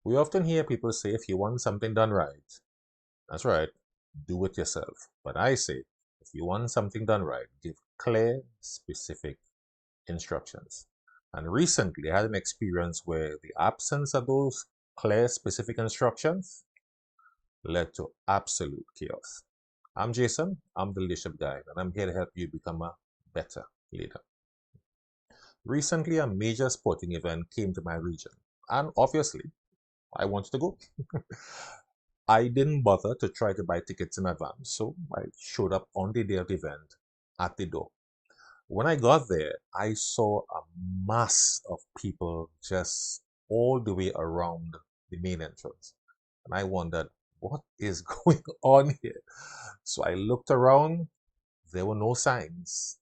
We often hear people say, if you want something done right, that's right, do it yourself. But I say, if you want something done right, give clear, specific instructions. And recently, I had an experience where the absence of those clear, specific instructions led to absolute chaos. I'm Jason, I'm the leadership guy, and I'm here to help you become a better leader. Recently, a major sporting event came to my region, and obviously, I wanted to go. I didn't bother to try to buy tickets in advance, so I showed up on the day of the event at the door. When I got there, I saw a mass of people just all the way around the main entrance. And I wondered, what is going on here? So I looked around, there were no signs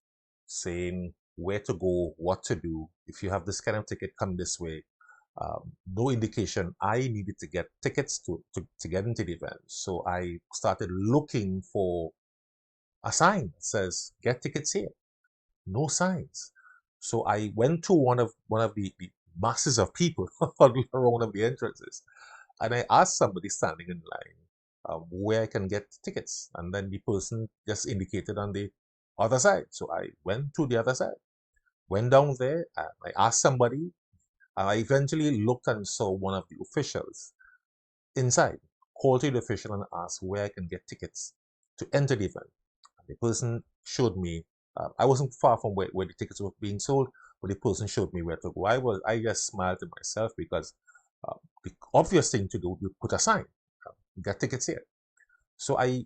saying where to go, what to do. If you have this kind of ticket, come this way. No indication I needed to get tickets to get into the event. So I started looking for a sign that says, get tickets here. No signs. So I went to one of the masses of people around one of the entrances, and I asked somebody standing in line where I can get tickets, and then the person just indicated on the other side. So I went to the other side, went down there, and I asked somebody. I eventually looked and saw one of the officials inside. Called to the official and asked where I can get tickets to enter the event. The person showed me. I wasn't far from where the tickets were being sold, but the person showed me where to go. I just smiled to myself because the obvious thing to do, you put a sign, get tickets here. So I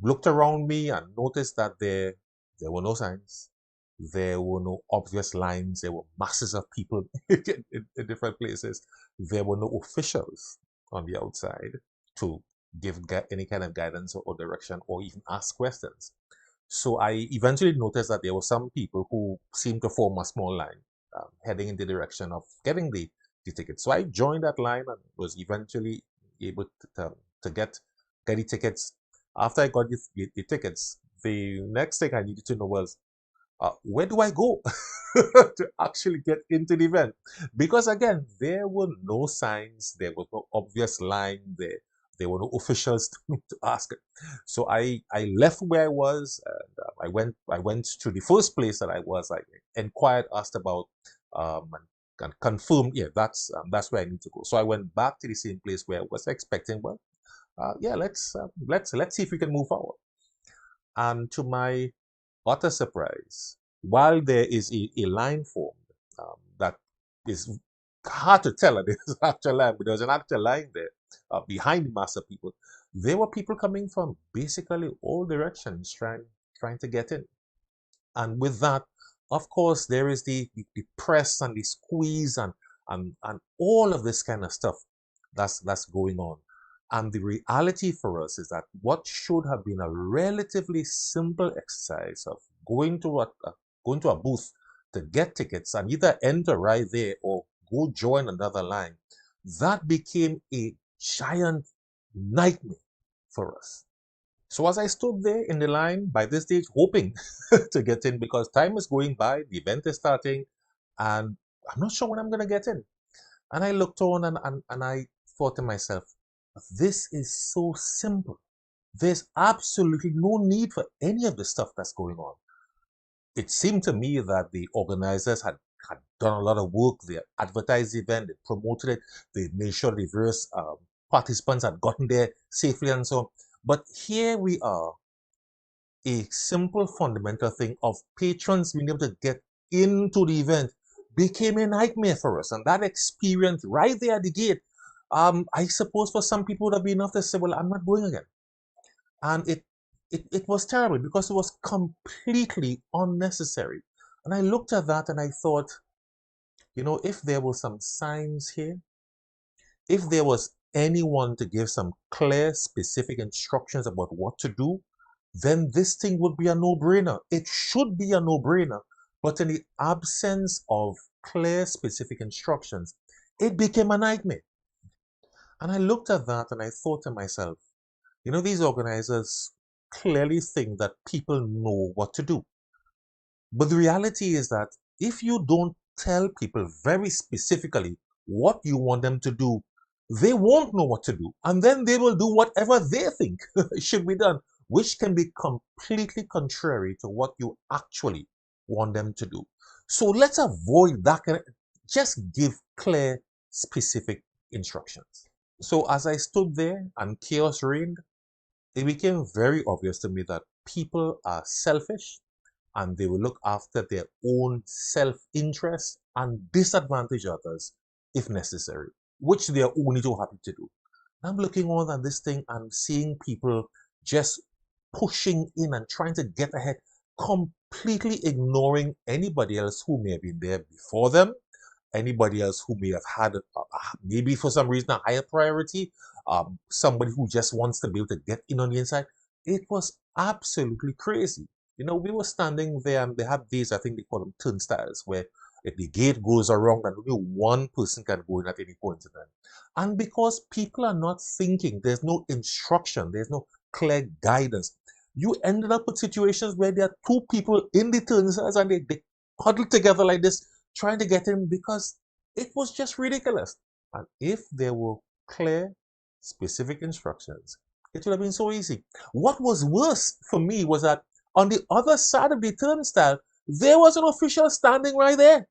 looked around me and noticed that there were no signs, there were no obvious lines, there were masses of people in different places. There were no officials on the outside to give any kind of guidance or direction or even ask questions. So I eventually noticed that there were some people who seemed to form a small line heading in the direction of getting the tickets. So I joined that line and was eventually able to get the tickets. After I got the tickets, the next thing I needed to know was where do I go to actually get into the event? Because again, there were no signs, there was no obvious line there. There were no officials to ask. So I left where I was. And, I went to the first place that I was. I inquired, asked about, and confirmed. Yeah, that's where I need to go. So I went back to the same place where I was expecting. But yeah, let's see if we can move forward. And to my utter surprise, while there is a line formed that is hard to tell that there's an actual line, but there's an actual line there behind the mass of people. There were people coming from basically all directions trying to get in. And with that, of course, there is the press and the squeeze and all of this kind of stuff that's going on. And the reality for us is that what should have been a relatively simple exercise of going to a booth to get tickets and either enter right there or go join another line, that became a giant nightmare for us. So as I stood there in the line by this stage, hoping to get in because time is going by, the event is starting, and I'm not sure when I'm going to get in. And I looked on and I thought to myself, this is so simple. There's absolutely no need for any of the stuff that's going on. It seemed to me that the organizers had done a lot of work. They advertised the event, they promoted it, they made sure the various participants had gotten there safely and so on. But here we are, a simple fundamental thing of patrons being able to get into the event became a nightmare for us. And that experience right there at the gate, I suppose for some people would have been enough to say, well, I'm not going again. And it was terrible because it was completely unnecessary. And I looked at that and I thought, if there were some signs here, if there was anyone to give some clear, specific instructions about what to do, then this thing would be a no-brainer. It should be a no-brainer. But in the absence of clear, specific instructions, it became a nightmare. And I looked at that and I thought to myself, these organizers clearly think that people know what to do. But the reality is that if you don't tell people very specifically what you want them to do, they won't know what to do. And then they will do whatever they think should be done, which can be completely contrary to what you actually want them to do. So let's avoid that. Just give clear, specific instructions. So as I stood there and chaos reigned, it became very obvious to me that people are selfish and they will look after their own self-interest and disadvantage others if necessary, which they are only too happy to do. I'm looking on at this thing and seeing people just pushing in and trying to get ahead, completely ignoring anybody else who may have been there before them, anybody else who may have had maybe for some reason a higher priority, somebody who just wants to be able to get in on the inside. It was absolutely crazy. We were standing there and they have these, I think they call them turnstiles, where if the gate goes around and only one person can go in at any point in time. And because people are not thinking, there's no instruction, there's no clear guidance, you ended up with situations where there are two people in the turnstiles and they huddle together like this, trying to get in because it was just ridiculous. And if there were clear, specific instructions, it would have been so easy. What was worse for me was that on the other side of the turnstile, there was an official standing right there.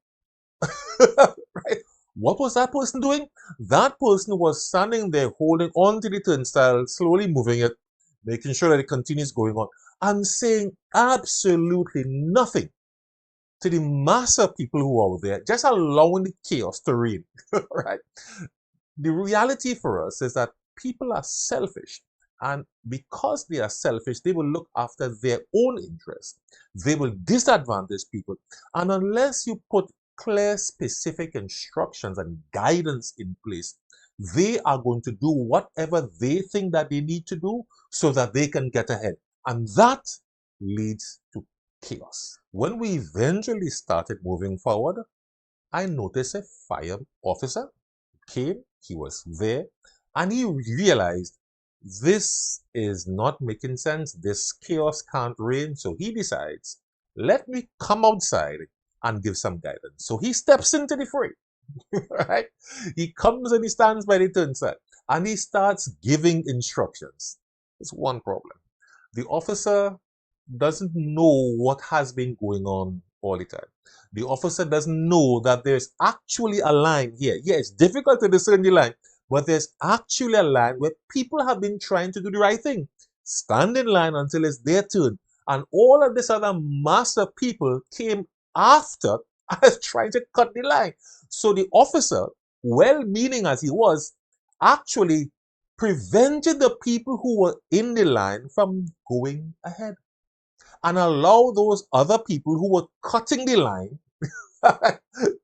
Right? What was that person doing? That person was standing there holding on to the turnstile, slowly moving it, making sure that it continues going on, and saying absolutely nothing to the mass of people who are there, just allowing the chaos to reign. Right? The reality for us is that people are selfish. And because they are selfish, they will look after their own interests. They will disadvantage people. And unless you put clear, specific instructions and guidance in place, they are going to do whatever they think that they need to do so that they can get ahead. And that leads to chaos. When we eventually started moving forward, I noticed a fire officer came, he was there, and he realized this is not making sense. This chaos can't reign. So he decides, let me come outside and give some guidance. So he steps into the fray, right? He comes and he stands by the turnstile and he starts giving instructions. It's one problem. The officer doesn't know what has been going on all the time. The officer doesn't know that there's actually a line here. Yeah, it's difficult to discern the line, but there's actually a line where people have been trying to do the right thing. Stand in line until it's their turn. And all of this other mass of people came after as trying to cut the line. So the officer, well-meaning as he was, actually prevented the people who were in the line from going ahead and allow those other people who were cutting the line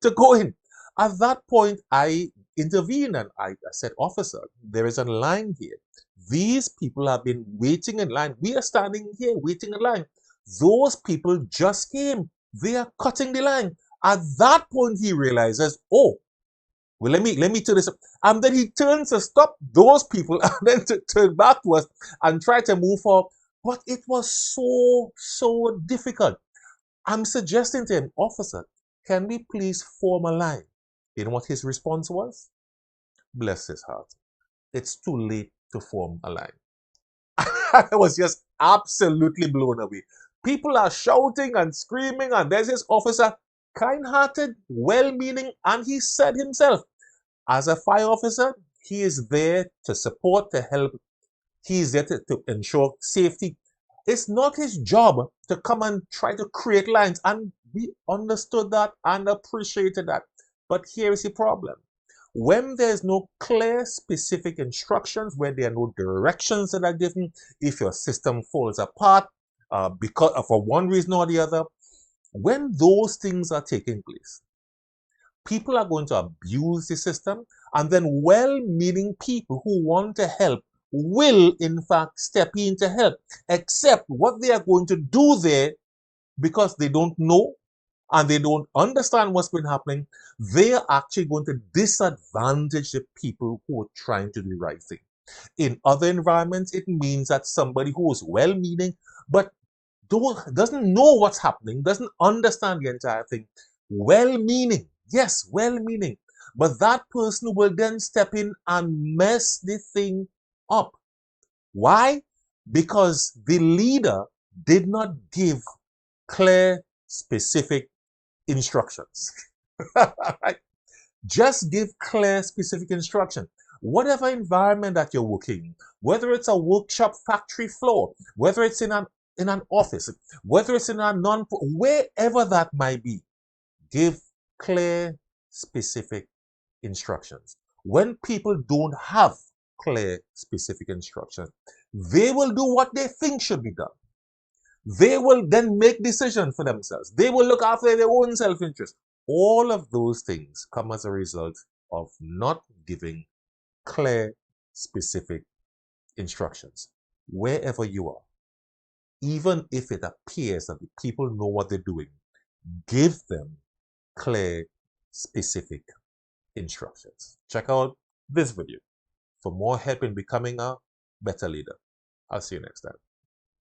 to go in. At that point, I intervened and I said, officer, there is a line here. These people have been waiting in line. We are standing here waiting in line. Those people just came. They are cutting the line. At that point, he realizes, oh, well, let me turn this up. And then he turns to stop those people and then to turn back to us and try to move forward. But it was so difficult. I'm suggesting to him, officer, can we please form a line? You know what his response was? Bless his heart. It's too late to form a line. I was just absolutely blown away. People are shouting and screaming, and there's this officer, kind-hearted, well-meaning, and he said himself, as a fire officer, he is there to support, to help. He is there to ensure safety. It's not his job to come and try to create lines. And we understood that and appreciated that. But here is the problem. When there's no clear, specific instructions, where there are no directions that are given, if your system falls apart because for one reason or the other, when those things are taking place, people are going to abuse the system, and then well-meaning people who want to help will in fact step in to help, except what they are going to do there, because they don't know and they don't understand what's been happening, they are actually going to disadvantage the people who are trying to do the right thing. In other environments, it means that somebody who is well-meaning but doesn't know what's happening, doesn't understand the entire thing, well-meaning, yes, well-meaning, But that person will then step in and mess the thing up. Why? Because the leader did not give clear, specific instructions. Right? Just give clear, specific instruction. Whatever environment that you're working, whether it's a workshop factory floor, whether it's in an office, whether it's in a wherever that might be, give clear, specific instructions. When people don't have clear, specific instructions, they will do what they think should be done. They will then make decisions for themselves. They will look after their own self-interest. All of those things come as a result of not giving clear, specific instructions. Wherever you are, even if it appears that the people know what they're doing, give them clear, specific instructions. Check out this video for more help in becoming a better leader. I'll see you next time.